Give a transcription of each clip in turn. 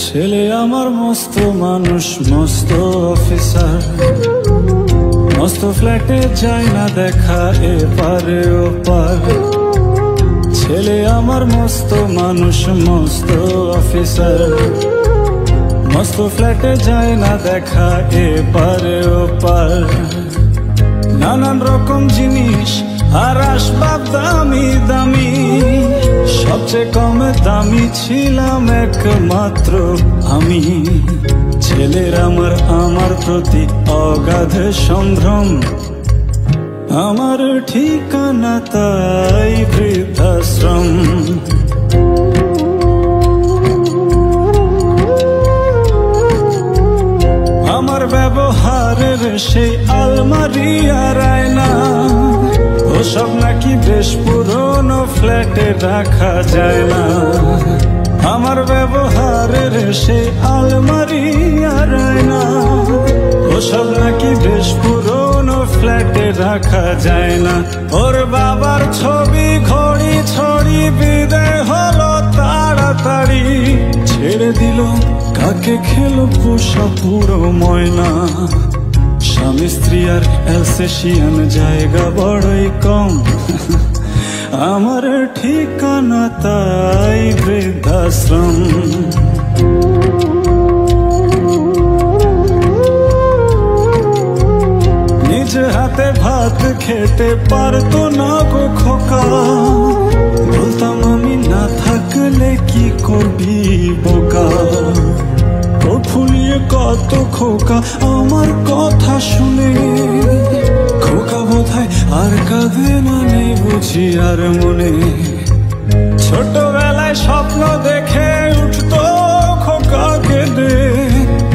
ছেলে আমার মস্ত মানুষ, মস্ত অফিসার, মস্ত ফ্ল্যাটে যায় না দেখা এপারে ওপার। ছেলে আমার মস্ত মানুষ, মস্ত অফিসার, মস্ত ফ্ল্যাটে যায় না দেখা এপারে ওপার। নানান রকম জিনিস আর আসবাব দামি দামি, সবচেয়ে কম দামি ছিলাম একমাত্র আমি। ছেলের আমার প্রতি অগাধ সম্ভ্রম, আমার ঠিকানা তাই বৃদ্ধাশ্রম। আমার ব্যবহারের সেই আলমারি আর আয়না, ওসব নাকি বেশ পুরনো ফ্ল্যাটে রাখা যায় না। আমার ব্যবহারের সেই আলমারি আর আয়না, ওসব নাকি বেশ পুরনো ফ্ল্যাটে রাখা যায় না। ওর বাবার ছবি ঘড়ি ছড়ি বিদায় হলো তাড়াতাড়ি, ছেড়ে দিল কাকে খেলো পোষা পুরো ময়না। স্বামী স্ত্রী আর অ্যালসেশিয়ান জায়গা বড়ই কম, আমার ঠিকানা তাই বৃদ্ধাশ্রম। নিজ হাতে ভাত খেতে পারতো না গো খোকা, বলতাম আমি না থাকলে কি করবি বোকা। ও ফুলিয়ে কত খোকা আমার কথা শুনে, খোকা বোধহয় আর কাঁদে না, নেই বুঝি আর মনে। ছোটবেলায় স্বপ্ন দেখে উঠতো খোকা কেঁদে,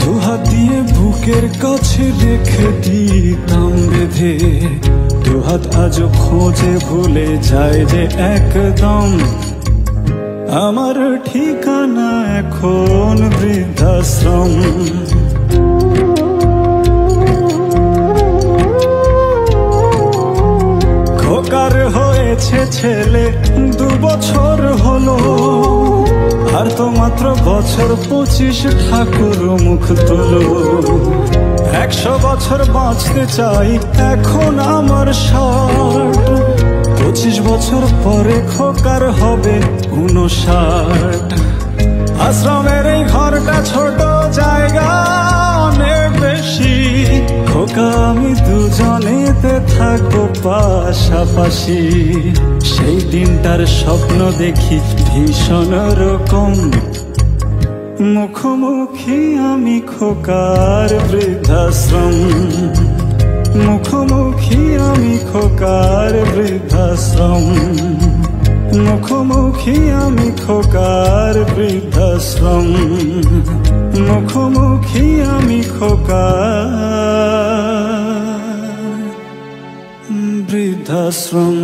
দুহাত দিয়ে বুকের কাছে রেখে দিতাম বেঁধে। দুহাত আজও খোঁজে ভুলে যায় যে একদম, আমার ঠিকানা এখন বৃদ্ধাশ্রম। খোকার হয়েছে ছেলে 2 বছর হলো, আর তো মাত্র বছর 25 ঠাকুর মুখ তোলো। 100 বছর বাঁচতে চাই এখন আমার 60, 25 বছর পরে খোকার হবে 59। আশ্রমের এই ঘরটা ছোট, জায়গা অনেক বেশি, খোকা আমি দুজনেতে থাকবো পাশাপাশি। সেই দিনটার স্বপ্ন দেখি ভীষণ রকম, মুখোমুখি আমি খোকার বৃদ্ধাশ্রম। মুখোমুখি আমি খোকার বৃদ্ধাশ্রম, মুখোমুখি আমি খোকার বৃদ্ধাশ্রম, মুখোমুখি আমি খোকার বৃদ্ধাশ্রম।